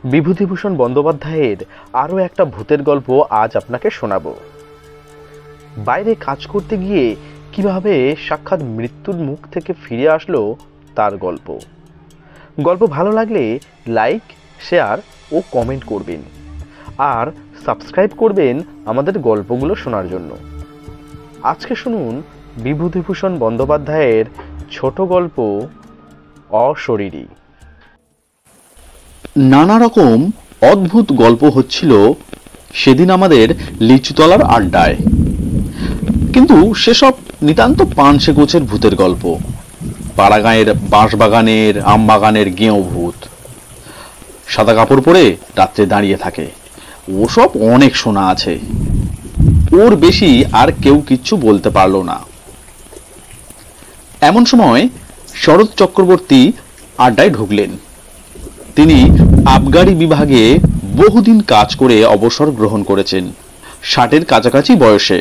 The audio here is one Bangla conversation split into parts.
বিভূতিভূষণ বন্দ্যোপাধ্যায়ের আরও একটা ভূতের গল্প আজ আপনাকে শোনাবো। বাইরে কাজ করতে গিয়ে কিভাবে সাক্ষাৎ মৃত্যুর মুখ থেকে ফিরে আসলো তার গল্প। গল্প ভালো লাগলে লাইক, শেয়ার ও কমেন্ট করবেন, আর সাবস্ক্রাইব করবেন আমাদের গল্পগুলো শোনার জন্য। আজকে শুনুন বিভূতিভূষণ বন্দ্যোপাধ্যায়ের ছোট গল্প অশরীরী। নানা রকম অদ্ভুত গল্প হচ্ছিল সেদিন আমাদের লিচুতলার আড্ডায়, কিন্তু সেসব নিতান্ত পানসে গোছের ভূতের গল্প। পাড়াগাঁয়ের বাঁশবাগানের, আমবাগানের গেঁয়ো ভূত সাদা কাপড় পরে রাত্রে দাঁড়িয়ে থাকে, ওসব অনেক শোনা আছে। ওর বেশি আর কেউ কিচ্ছু বলতে পারল না। এমন সময় শরৎ চক্রবর্তী আড্ডায় ঢুকলেন। তিনি আবগারি বিভাগে বহুদিন কাজ করে অবসর গ্রহণ করেছেন। 60-এর কাছাকাছি বয়সে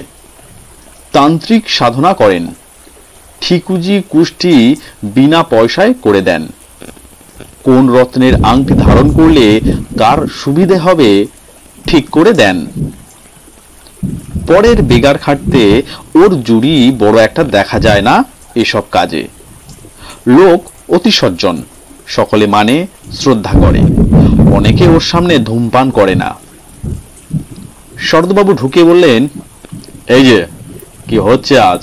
তান্ত্রিক সাধনা করেন। ঠিকুজি কুষ্টি বিনা পয়সায় করে দেন। কোন রত্নের আংটি ধারণ করলে কার সুবিধে হবে ঠিক করে দেন। পরের বেগার খাটতে ওর জুড়ি বড় একটা দেখা যায় না এসব কাজে। লোক অতি সজ্জন, সকলে মানে, শ্রদ্ধা করে। অনেকে ওর সামনে ধূমপান করে না। শরৎবাবু ঢুকে বললেন, এই যে কি হচ্ছে আজ,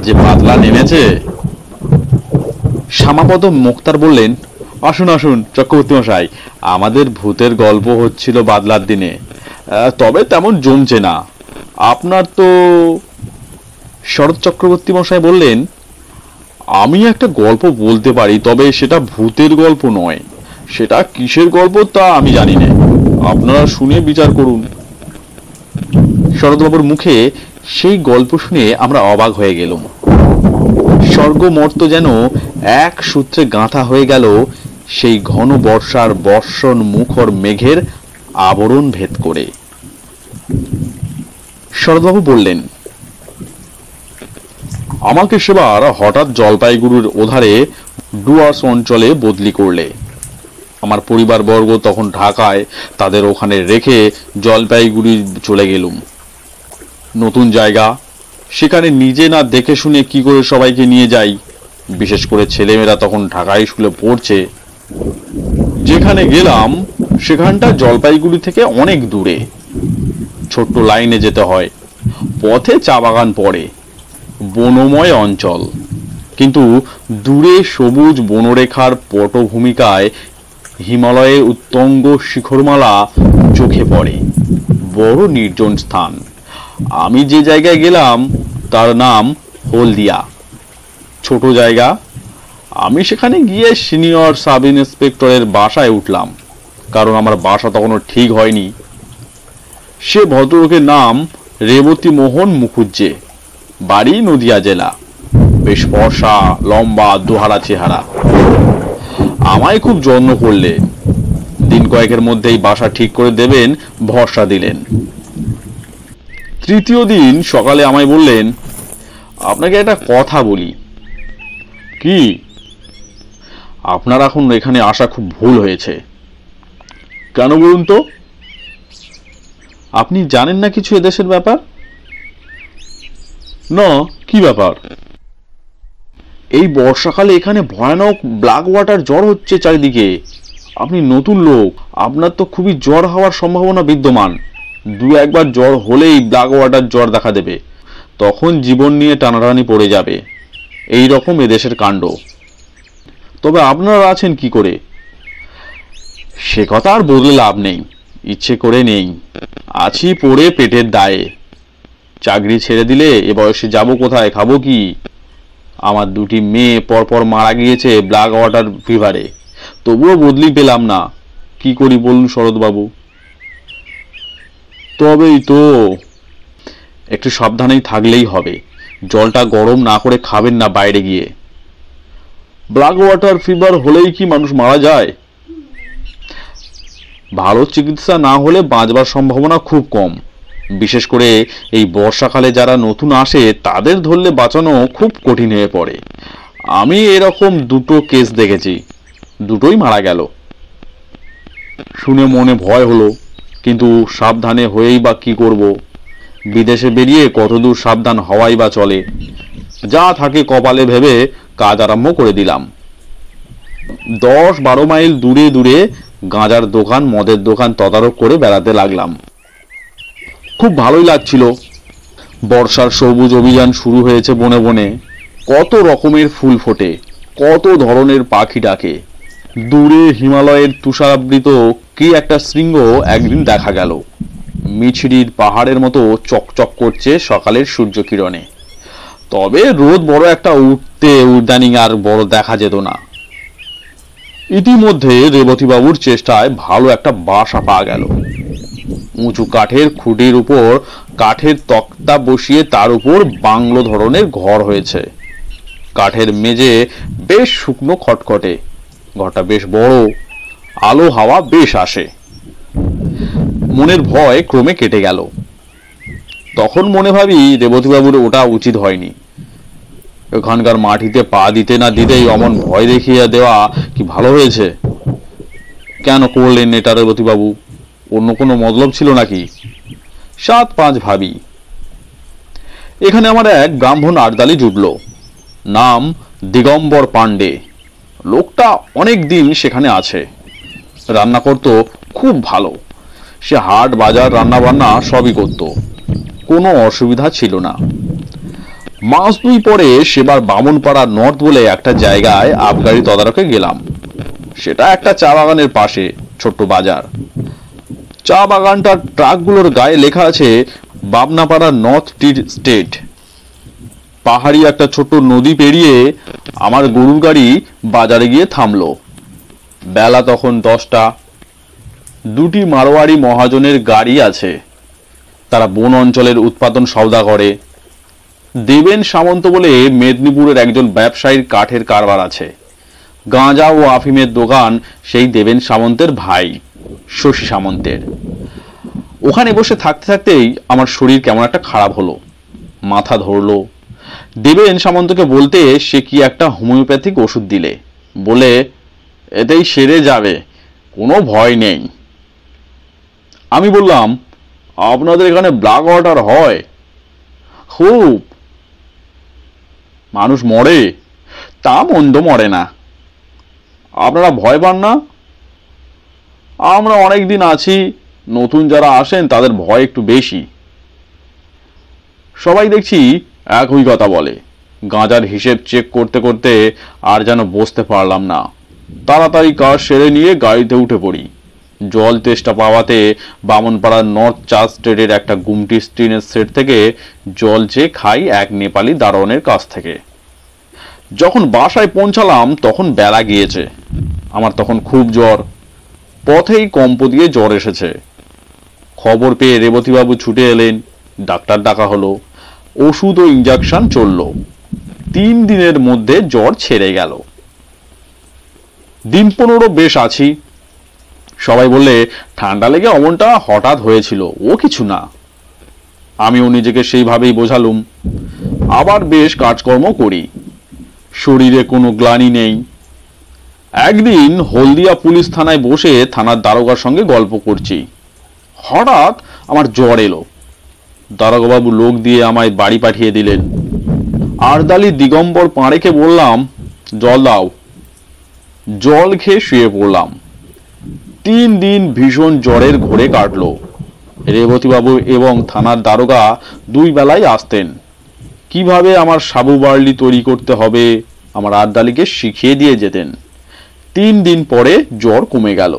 যে বাদলা নেমেছে। শ্যামাপদ মুক্তার বললেন, আসুন আসুন চক্রবর্তী মশাই, আমাদের ভূতের গল্প হচ্ছিল বাদলার দিনে, তবে তেমন জমছে না। আপনার তো। শরৎ চক্রবর্তী মশাই বললেন, আমি একটা গল্প বলতে পারি, তবে সেটা ভূতের গল্প নয়। সেটা কিসের গল্প তা আমি জানি না, আপনারা শুনে বিচার করুন। শরৎবাবুর মুখে সেই গল্প শুনে আমরা অবাক হয়ে গেলাম। স্বর্গ মর্ত যেন এক সূত্রে গাঁথা হয়ে গেল সেই ঘন বর্ষার বর্ষণ মুখর মেঘের আবরণ ভেদ করে। শরৎবাবু বললেন, আমাকে সেবার হঠাৎ জলপাইগুড়ির ওধারে ডুয়ার্স অঞ্চলে বদলি করলে। আমার পরিবারবর্গ তখন ঢাকায়, তাদের ওখানে রেখে জলপাইগুড়ি চলে গেলুম। নতুন জায়গা, সেখানে নিজে না দেখে শুনে কি করে সবাইকে নিয়ে যাই। বিশেষ করে ছেলেমেয়েরা তখন ঢাকা স্কুলে পড়ছে। যেখানে গেলাম সেখানটা জলপাইগুড়ি থেকে অনেক দূরে, ছোট্ট লাইনে যেতে হয়। পথে চা বাগান পড়ে, বনময় অঞ্চল, কিন্তু দূরে সবুজ বনরেখার পটভূমিকায় হিমালয়ের উত্তঙ্গ শিখরমালা চোখে পড়ে। বড় নির্জন স্থান। আমি যে জায়গায় গেলাম তার নাম হলদিয়া। ছোট জায়গা। আমি সেখানে গিয়ে সিনিয়র সাব ইন্সপেক্টরের বাসায় উঠলাম, কারণ আমার বাসা তখনও ঠিক হয়নি। সে ভদ্রলোকের নাম রেবতী মোহন মুখুজ্জে, বাড়ি নদিয়া জেলা। বেশ ফর্সা, লম্বা, দোহারা চেহারা। আমায় খুব যত্ন করলে, দিন কয়েকের মধ্যেই বাসা ঠিক করে দেবেন ভরসা দিলেন। তৃতীয় দিন সকালে আমায় বললেন, আপনাকে একটা কথা বলি। কি? আপনার এখন এখানে আসা খুব ভুল হয়েছে। কেন বলুন তো? আপনি জানেন না কিছু এদেশের ব্যাপার? না, কি ব্যাপার? এই বর্ষাকালে এখানে ভয়ানক ব্ল্যাক ওয়াটার জ্বর হচ্ছে চারিদিকে। আপনি নতুন লোক, আপনার তো খুবই জ্বর হওয়ার সম্ভাবনা বিদ্যমান। দু একবার জ্বর হলেই ব্ল্যাক ওয়াটার জ্বর দেখা দেবে, তখন জীবন নিয়ে টানাটানি পড়ে যাবে। এই রকম এদেশের কাণ্ড। তবে আপনারা আছেন কি করে? সে কথা আর বদলে লাভ নেই, ইচ্ছে করে নেই। আছি পড়ে পেটের দায়ে। চাকরি ছেড়ে দিলে এ বয়সে যাব কোথায়, খাবো কি? আমার দুটি মেয়ে পরপর মারা গিয়েছে ব্ল্যাক ওয়াটার ফিভারে, তবুও বদলি পেলাম না। কি করি বলুন শরৎবাবু? তবেই তো, একটু সাবধানেই থাকলেই হবে। জলটা গরম না করে খাবেন না বাইরে গিয়ে। ব্ল্যাক ওয়াটার ফিভার হলেই কি মানুষ মারা যায়? ভালো চিকিৎসা না হলে বাঁচবার সম্ভাবনা খুব কম। বিশেষ করে এই বর্ষাকালে যারা নতুন আসে তাদের ধরলে বাঁচানো খুব কঠিন হয়ে পড়ে। আমি এরকম দুটো কেস দেখেছি, দুটোই মারা গেল। শুনে মনে ভয় হলো, কিন্তু সাবধানে হয়েই বা কি করব। বিদেশে বেরিয়ে কতদূর সাবধান হওয়াই বা চলে। যা থাকে কপালে ভেবে কাজ আরম্ভ করে দিলাম। 10-12 মাইল দূরে দূরে গাঁজার দোকান, মদের দোকান তদারক করে বেড়াতে লাগলাম। খুব ভালোই লাগছিল। বর্ষার সবুজ অভিযান শুরু হয়েছে বনে বনে। কত রকমের ফুল ফোটে, কত ধরনের পাখি ডাকে। দূরে হিমালয়ের তুষারাবৃত কি একটা শৃঙ্গ একদিন দেখা গেল। মিছরির পাহাড়ের মতো চকচক করছে সকালের সূর্যকিরণে। তবে রোদ বড় একটা উঠতে ইদানিং আর বড় দেখা যেত না। ইতিমধ্যে রেবতীবাবুর চেষ্টায় ভালো একটা বাসা পাওয়া গেল। উঁচু কাঠের খুঁটির উপর কাঠের তক্তা বসিয়ে তার উপর বাংলো ধরনের ঘর হয়েছে। কাঠের মেঝে বেশ শুকনো খটখটে। ঘরটা বেশ বড়, আলো হাওয়া বেশ আসে। মনের ভয় ক্রমে কেটে গেল। তখন মনে ভাবি, রেবতীবাবুর ওটা উচিত হয়নি। ওখানকার মাটিতে পা দিতে না দিতেই অমন ভয় দেখিয়ে দেওয়া কি ভালো হয়েছে? কেন করলেন এটা রেবতীবাবু? অন্য কোনো মতলব ছিল নাকি? 7-5 ভাবি। এখানে আমার এক ব্রাহ্মণ আর্দালি জুটল, নাম দিগম্বর পাণ্ডে। লোকটা অনেক দিন সেখানে আছে। রান্না করতো খুব ভালো। সে হাট বাজার রান্না বান্না সবই করত, কোনো অসুবিধা ছিল না। মাস 2 পরে সেবার বামনপাড়া নর্থ বলে একটা জায়গায় আবগারি তদারকে গেলাম। সেটা একটা চা বাগানের পাশে ছোট্ট বাজার। চা বাগানটার ট্রাকগুলোর গায়ে লেখা আছে বামনাপাড়া নর্থ টি স্টেট। পাহাড়ি একটা ছোট্ট নদী পেরিয়ে আমার গরুর গাড়ি বাজারে গিয়ে থামলো। বেলা তখন 10টা। 2টি মারোয়ারি মহাজনের গাড়ি আছে। তারা বন অঞ্চলের উৎপাদন সওদা করে। দেবেন সামন্ত বলে মেদিনীপুরের একজন ব্যবসায়ীর কাঠের কারবার আছে। গাঁজা ও আফিমের দোকান সেই দেবেন সামন্তের ভাই শশী সামন্তের। ওখানে বসে থাকতে থাকতেই আমার শরীর কেমন একটা খারাপ হলো, মাথা ধরলো। দেবেন সামন্তকে বলতে সে কি একটা হোমিওপ্যাথিক ওষুধ দিলে, বলে এতেই সেরে যাবে, কোনো ভয় নেই। আমি বললাম, আপনাদের এখানে ব্ল্যাক ওয়াটার হয়? খুব। মানুষ মরে? তা মন্দ মরে না। আপনারা ভয় পান না? আমরা অনেক দিন আছি, নতুন যারা আসেন তাদের ভয় একটু বেশি। সবাই দেখছি একই কথা বলে। গাঁজার হিসেব চেক করতে করতে আর যেন বসতে পারলাম না। তাড়াতাড়ি কাজ সেরে নিয়ে গাড়িতে উঠে পড়ি। জল তেষ্টা পাওয়াতে বামনপাড়ার নর্থ চা স্টেটের একটা গুমটি স্টিনের সেট থেকে জল চেয়ে খাই এক নেপালি দারোয়ানের কাছ থেকে। যখন বাসায় পৌঁছালাম তখন বেলা গিয়েছে। আমার তখন খুব জ্বর। পথেই কম্প দিয়ে জ্বর এসেছে। খবর পেয়ে রেবতীবাবু ছুটে এলেন। ডাক্তার ডাকা হলো। ওষুধ ও ইঞ্জেকশন চলল। 3 দিনের মধ্যে জ্বর ছেড়ে গেল। দিন 15 বেশ আছি। সবাই বললে ঠান্ডা লেগে অমনটা হঠাৎ হয়েছিল, ও কিছু না। আমিও নিজেকে সেইভাবেই বোঝালুম। আবার বেশ কাজকর্ম করি, শরীরে কোনো গ্লানি নেই। একদিন হলদিয়া পুলিশ থানায় বসে থানার দারোগার সঙ্গে গল্প করছি। হঠাৎ আমার জ্বর এলো। দারোগাবাবু লোক দিয়ে আমায় বাড়ি পাঠিয়ে দিলেন। আর্দালি দিগম্বর পাঁড়েকে বললাম, জল দাও। জল খেয়ে শুয়ে পড়লাম। 3 দিন ভীষণ জ্বরের ঘোরে কাটলো। রেবতীবাবু এবং থানার দারোগা 2 বেলায় আসতেন। কিভাবে আমার সাবু বার্লি তৈরি করতে হবে আমার আর্দালিকে শিখিয়ে দিয়ে যেতেন। 3 দিন পরে জ্বর কমে গেল।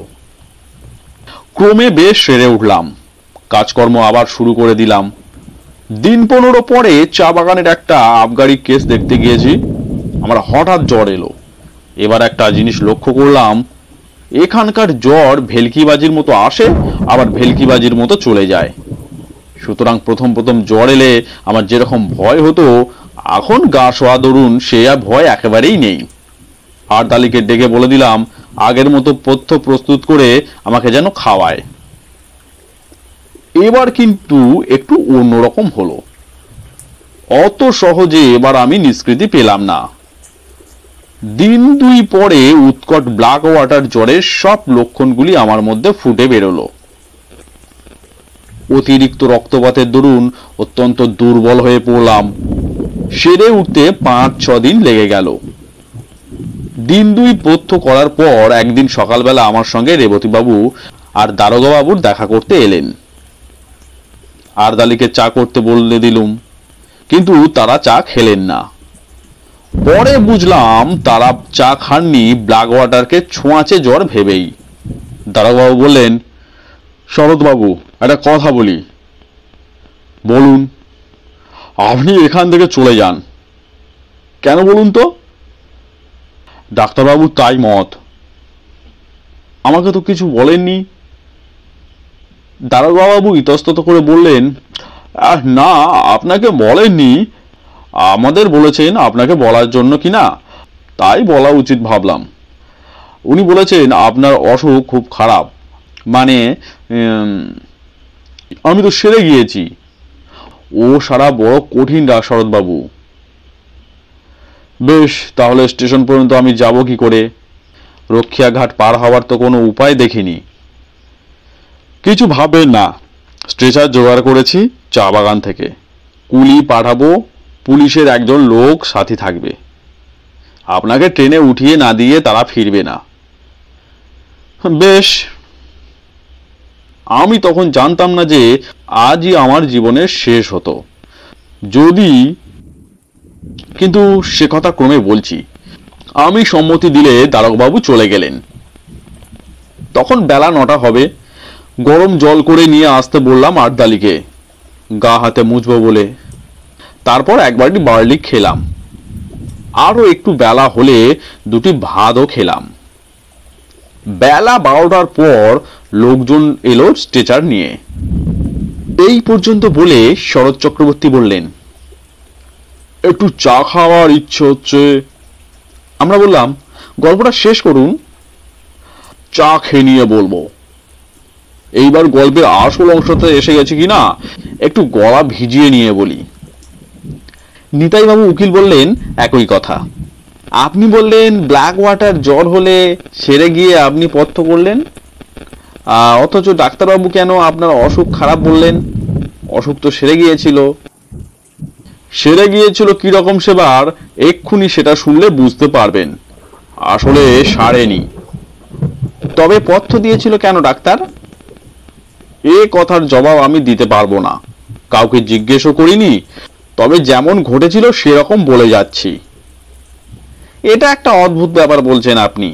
ক্রমে বেশ সেরে উঠলাম। কাজকর্ম আবার শুরু করে দিলাম। দিন 15 পরে চা বাগানের একটা আবগারি কেস দেখতে গিয়েছি। আমার হঠাৎ জ্বর এলো। এবার একটা জিনিস লক্ষ্য করলাম, এখানকার জ্বর ভেলকিবাজির মতো আসে, আবার ভেলকিবাজির মতো চলে যায়। সুতরাং প্রথম প্রথম জ্বর এলে আমার যেরকম ভয় হতো, এখন গা শোয়া দরুন সে আর ভয় একেবারেই নেই। আর্দালিকে ডেকে বলে দিলাম আগের মতো পথ্য প্রস্তুত করে আমাকে যেন খাওয়ায়। এবার কিন্তু একটু অন্যরকম হলো। অত সহজে এবার আমি নিষ্কৃতি পেলাম না। দিন দুই পরে উৎকট ব্ল্যাক ওয়াটার জ্বরের সব লক্ষণগুলি আমার মধ্যে ফুটে বেরোলো। অতিরিক্ত রক্তপাতের দরুন অত্যন্ত দুর্বল হয়ে পড়লাম। সেরে উঠতে 5-6 দিন লেগে গেল। দিন দুই পথ্য করার পর একদিন সকালবেলা আমার সঙ্গে রেবতীবাবু আর দারোগাবাবুর দেখা করতে এলেন। আরদালিকে চা করতে বলে দিলুম, কিন্তু তারা চা খেলেন না। পরে বুঝলাম তারা চা খাননি ব্ল্যাক ওয়াটারকে ছোঁয়াচে জ্বর ভেবেই। দারোগাবাবু বললেন, শরৎবাবু একটা কথা বলি। বলুন। আপনি এখান থেকে চলে যান। কেন বলুন তো? ডাক্তারবাবু তাই মত। আমাকে তো কিছু বলেননি। দারোগাবাবু ইতস্তত করে বললেন, না, আপনাকে বলেননি, আমাদের বলেছেন আপনাকে বলার জন্য কিনা, তাই বলা উচিত ভাবলাম। উনি বলেছেন আপনার অসুখ খুব খারাপ, মানে আমি তো সেরে গিয়েছি। ও সারা বড় কঠিন শরৎবাবু। বেশ, তাহলে স্টেশন পর্যন্ত আমি যাব কি করে? রক্ষিয়াঘাট পার হওয়ার তো কোনো উপায় দেখিনি। কিছু ভাববেন না, স্ট্রেচার জোগাড় করেছি চা বাগান থেকে। কুলি পাঠাবো, পুলিশের একজন লোক সাথী থাকবে। আপনাকে ট্রেনে উঠিয়ে না দিয়ে তারা ফিরবে না। বেশ। আমি তখন জানতাম না যে আজই আমার জীবনের শেষ হতো যদি, কিন্তু সে কথা ক্রমে বলছি। আমি সম্মতি দিলে দারোগাবাবু চলে গেলেন। তখন বেলা 9টা হবে। গরম জল করে নিয়ে আসতে বললাম আরদালিকে, গা হাতে মুছবো বলে। তারপর একবারটি বার্লি খেলাম। আরো একটু বেলা হলে দুটি ভাতও খেলাম। বেলা 12টার পর লোকজন এলো স্ট্রেচার নিয়ে। এই পর্যন্ত বলে শরৎ চক্রবর্তী বললেন, একটু চা খাওয়ার ইচ্ছে হচ্ছে। আমরা বললাম, গল্পটা শেষ করুন। চা খেয়ে নিয়ে বলবো। এইবার গল্পের আসল অংশতে এসে গেছে কিনা একটু গলা ভিজিয়ে নিয়ে বলি। নিতাইবাবু উকিল বললেন, একই কথা। আপনি বললেন ব্ল্যাক ওয়াটার জ্বর হলে সেরে গিয়ে আপনি পথ্য করলেন, অথচ ডাক্তারবাবু কেন আপনার অসুখ খারাপ বললেন? অসুখ তো সেরে গিয়েছিল। সেরে গিয়েছিল কিরকম সেবার এক্ষুনি সেটা শুনলে বুঝতে পারবেন। আসলে সারেনি। তবে পথ্য দিয়েছিল কেন ডাক্তার? এ কথার জবাব আমি দিতে পারবো না। কাউকে জিজ্ঞেসও করিনি। তবে যেমন ঘটেছিল সেরকম বলে যাচ্ছি। এটা একটা অদ্ভুত ব্যাপার বলছেন আপনি।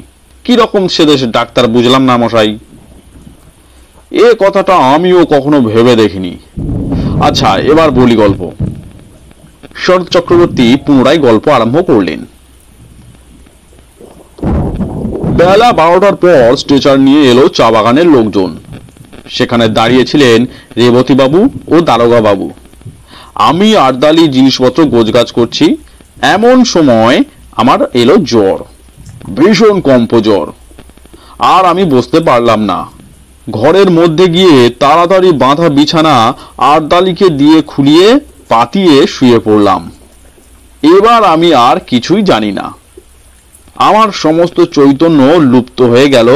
কি রকম সে দেশের ডাক্তার বুঝলাম না মশাই। এ কথাটা আমিও কখনো ভেবে দেখিনি। আচ্ছা, এবার বলি গল্প। শরৎ চক্রবর্তী পুনরায় গল্প আরম্ভ করলেন। বেলা 12টার পর স্ট্রেচার নিয়ে এলো চা বাগানের লোকজন। সেখানে দাঁড়িয়েছিলেন রেবতীবাবু ও দারোগাবাবু। আমি আরদালি জিনিসপত্র গোছগাছ করছি। এমন সময় আমার এলো জ্বর, ভীষণ কম্প জ্বর। আর আমি বসতে পারলাম না। ঘরের মধ্যে গিয়ে তাড়াতাড়ি বাঁধা বিছানা আরদালিকে দিয়ে খুলিয়ে পাতিয়ে শুয়ে পড়লাম। এবার আমি আর কিছুই জানি না। আমার সমস্ত চৈতন্য লুপ্ত হয়ে গেল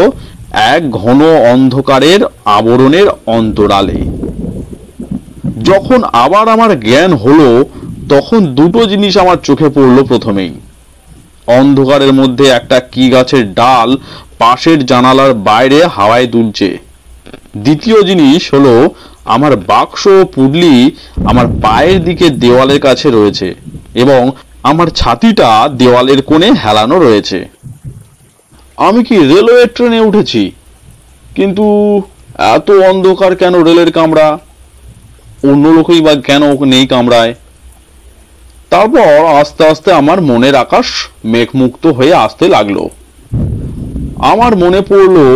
এক ঘন অন্ধকারের আবরণের অন্তরালে। যখন আবার আমার জ্ঞান হলো, তখন দুটো জিনিস আমার চোখে পড়লো। প্রথমেই অন্ধকারের মধ্যে একটা কি গাছের ডাল পাশের জানালার বাইরে হাওয়ায় দুলছে। দ্বিতীয় জিনিস হলো আমার বাক্স পুডলি আমার পায়ের দিকে দেওয়ালের কাছে রয়েছে এবং আমার ছাতিটা দেওয়ালের কোণে হেলানো রয়েছে। আমি কি রেলওয়ে ট্রেনে উঠেছি? কিন্তু এত অন্ধকার কেন রেলের কামরা? অন্য লোকই বা কেন নেই কামরায়? তারপর আস্তে আস্তে আমার মনের আকাশ মেঘমুক্ত হয়ে আসতে লাগলো। আমার মনে পড়লো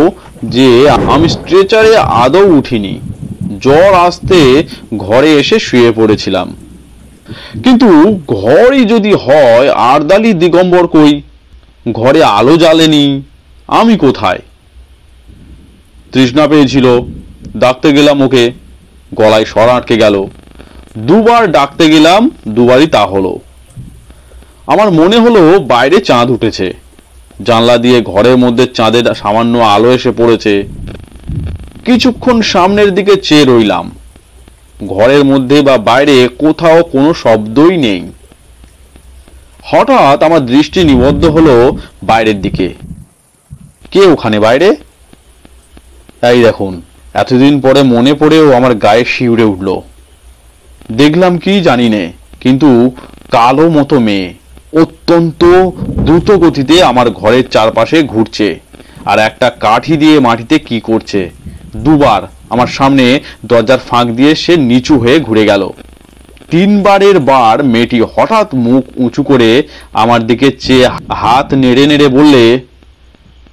যে আমি স্ট্রেচারে আদৌ উঠিনি। জ্বর আসতে ঘরে এসে শুয়ে পড়েছিলাম। কিন্তু ঘরই যদি হয়, আরদালি দিগম্বর কই? ঘরে আলো জ্বালেনি। আমি কোথায়? তৃষ্ণা পেয়েছিল, ডাকতে গেলাম ওকে। গলায় স্বর আটকে গেল। দুবার ডাকতে গেলাম, দুবারই তা হলো। আমার মনে হলো বাইরে চাঁদ উঠেছে। জানলা দিয়ে ঘরের মধ্যে চাঁদের সামান্য আলো এসে পড়েছে। কিছুক্ষণ সামনের দিকে চেয়ে রইলাম। ঘরের মধ্যে বা বাইরে কোথাও কোনো শব্দই নেই। হঠাৎ আমার দৃষ্টি নিবদ্ধ হলো বাইরের দিকে। কে ওখানে বাইরে? এই দেখুন, এতদিন পরে মনে পড়েও আমার গায়ে শিউরে উঠল। দেখলাম কি জানি নে, কিন্তু কালো মতো মেয়ে অত্যন্ত দ্রুত গতিতে আমার ঘরের চারপাশে ঘুরছে আর একটা কাঠি দিয়ে মাটিতে কি করছে। দুবার আমার সামনে দরজার ফাঁক দিয়ে সে নিচু হয়ে ঘুরে গেল। তিনবারের বার মেয়েটি হঠাৎ মুখ উঁচু করে আমার দিকে চেয়ে হাত নেড়ে নেড়ে বললে,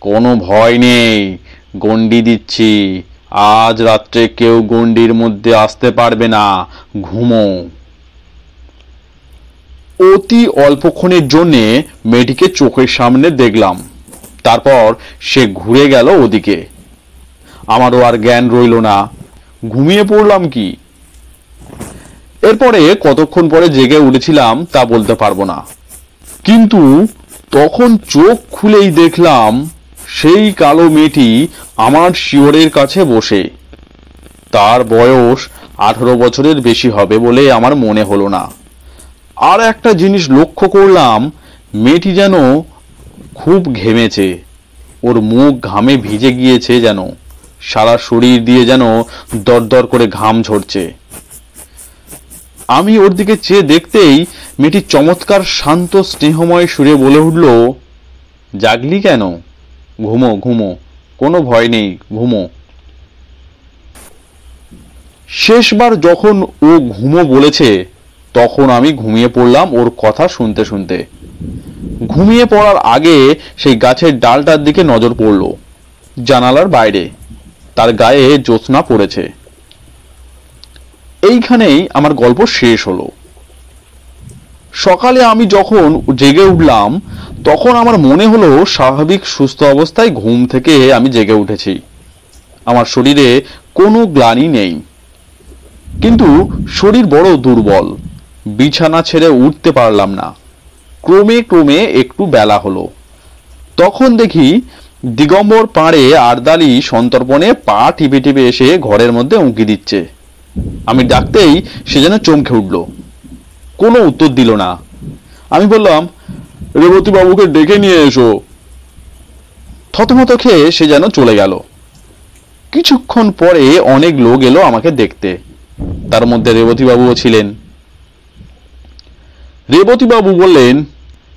কোনো ভয় নেই, গন্ডি দিচ্ছি, আজ রাত্রে কেউ গন্ডির মধ্যে আসতে পারবে না, ঘুমো। অতি অল্পক্ষণের জন্যে মেয়েটিকে চোখের সামনে দেখলাম, তারপর সে ঘুরে গেল ওদিকে। আমারও আর জ্ঞান রইল না, ঘুমিয়ে পড়লাম কি। এরপরে কতক্ষণ পরে জেগে উঠেছিলাম তা বলতে পারবো না, কিন্তু তখন চোখ খুলেই দেখলাম সেই কালো মেয়েটি আমার শিয়রের কাছে বসে। তার বয়স 18 বছরের বেশি হবে বলে আমার মনে হলো না। আর একটা জিনিস লক্ষ্য করলাম, মেয়েটি যেন খুব ঘেমেছে, ওর মুখ ঘামে ভিজে গিয়েছে, যেন সারা শরীর দিয়ে যেন দরদর করে ঘাম ঝরছে। আমি ওর দিকে চেয়ে দেখতেই মেয়েটি চমৎকার শান্ত স্নেহময় সুরে বলে উঠল, জাগলি কেন? ঘুমো ঘুমো, কোনো ভয় নেই, ঘুমো। শেষবার যখন ও ঘুমো বলেছে তখন আমি ঘুমিয়ে পড়লাম ওর কথা শুনতে শুনতে। ঘুমিয়ে পড়ার আগে সেই গাছের ডালটার দিকে নজর পড়ল। জানালার বাইরে তার গায়ে জ্যোৎস্না পড়েছে। এইখানেই আমার গল্প শেষ হলো। সকালে আমি যখন জেগে উঠলাম তখন আমার মনে হলো স্বাভাবিক সুস্থ অবস্থায় ঘুম থেকে আমি জেগে উঠেছি। আমার শরীরে কোনো গ্লানি নেই, কিন্তু শরীর বড় দুর্বল, বিছানা ছেড়ে উঠতে পারলাম না। ক্রমে ক্রমে একটু বেলা হলো, তখন দেখি দিগম্বর পাড়ে আরদালি সন্তর্পণে পা টিপে টিপে এসে ঘরের মধ্যে উঁকি দিচ্ছে। আমি ডাকতেই সে যেন চমকে উঠল, কোনো উত্তর দিল না। আমি বললাম, রেবতী বাবুকে ডেকে নিয়ে এসো। থতমত খেয়ে সে যেন চলে গেল। কিছুক্ষণ পরে অনেক লোক এলো আমাকে দেখতে, তার মধ্যে রেবতী বাবুও ছিলেন। রেবতী বাবু বললেন,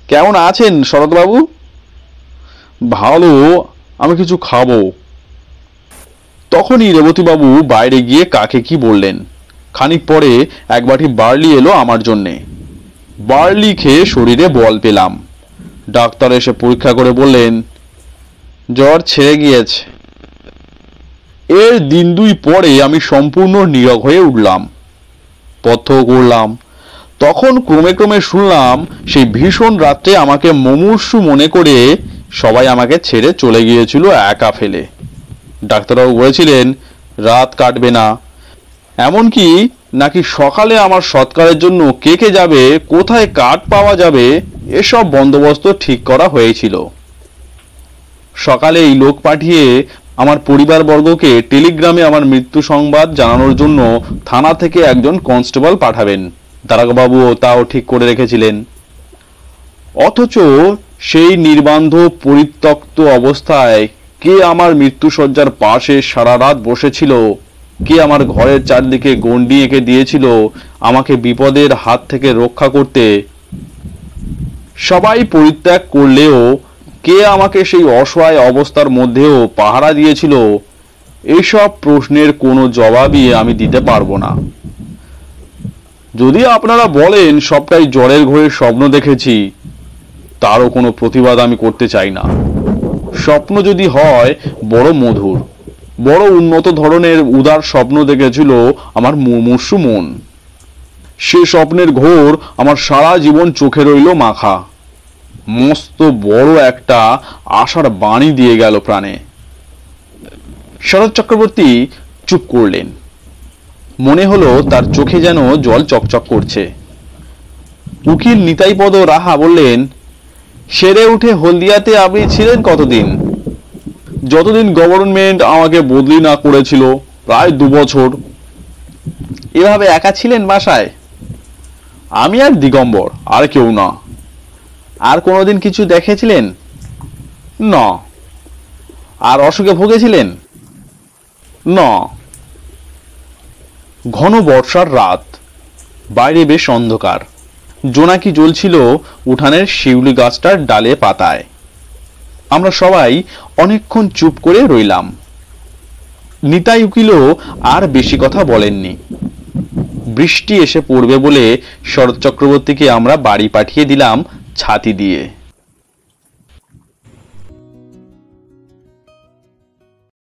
কেমন আছেন শরৎবাবু? ভালো, আমি কিছু খাবো। তখনই রেবতী বাবু বাইরে গিয়ে কাকে কি বললেন। খানিক পরে এক বাটি বার্লি এলো আমার জন্যে। বার্লি খেয়ে শরীরে বল পেলাম। ডাক্তার এসে পরীক্ষা করে বললেন, জ্বর ছেড়ে গিয়েছে। এর দিন দুই পরে আমি সম্পূর্ণ নীরব হয়ে উঠলাম, পথ্য করলাম। তখন ক্রমে ক্রমে শুনলাম সেই ভীষণ রাত্রে আমাকে মুমূর্ষু মনে করে সবাই আমাকে ছেড়ে চলে গিয়েছিল একা ফেলে। ডাক্তারবাবু বলেছিলেন রাত কাটবে না, এমনকি নাকি সকালে আমার সৎকারের জন্য কে কে যাবে, কোথায় কাঠ পাওয়া যাবে, এসব বন্দোবস্ত ঠিক করা হয়েছিল। সকালেই লোক পাঠিয়ে আমার পরিবারবর্গকে টেলিগ্রামে আমার মৃত্যু সংবাদ জানানোর জন্য থানা থেকে একজন কনস্টেবল পাঠাবেন। দারোগাবাবুও তাও ঠিক করে রেখেছিলেন। অথচ সেই নির্বান্ধ পরিত্যক্ত অবস্থায় কে আমার মৃত্যুশয্যার পাশে সারা রাত বসেছিল, কে আমার ঘরের চারদিকে গণ্ডি এঁকে দিয়েছিল আমাকে বিপদের হাত থেকে রক্ষা করতে। সবাই পরিত্যাগ করলেও কে আমাকে সেই অসহায় অবস্থার মধ্যেও পাহারা দিয়েছিল, এসব প্রশ্নের কোনো জবাবই আমি দিতে পারবো না। যদি আপনারা বলেন সবটাই জ্বরের ঘোরে স্বপ্ন দেখেছি, তারও কোনো প্রতিবাদ আমি করতে চাই না। স্বপ্ন যদি হয় বড় মধুর, বড় উন্নত ধরনের উদার স্বপ্ন দেখেছিল আমার মুমূর্ষু মন। সে স্বপ্নের ঘোর আমার সারা জীবন চোখে রইল মাখা। মস্ত বড় একটা আশার বাণী দিয়ে গেল প্রাণে। শরৎ চক্রবর্তী চুপ করলেন। মনে হলো তার চোখে যেন জল চকচক করছে। উকিল নিতাইপদ রাহা বললেন, সেরে উঠে হলদিয়াতে আপনি ছিলেন কতদিন? যতদিন গভর্নমেন্ট আমাকে বদলি না করেছিল, প্রায় 2 বছর। এভাবে একা ছিলেন বাসায়? আমি আর দিগম্বর, আর কেউ না। আর কোনোদিন কিছু দেখেছিলেন? না। আর অসুখে ভুগেছিলেন? না। ঘন বর্ষার রাত, বাইরে বেশ অন্ধকার। জোনাকি জ্বলছিল উঠানের শিউলি গাছটার ডালে পাতায়। আমরা সবাই অনেকক্ষণ চুপ করে রইলাম। নিতাই উকিলও আর বেশি কথা বলেননি। বৃষ্টি এসে পড়বে বলে শরৎ চক্রবর্তীকে আমরা বাড়ি পাঠিয়ে দিলাম ছাতি দিয়ে।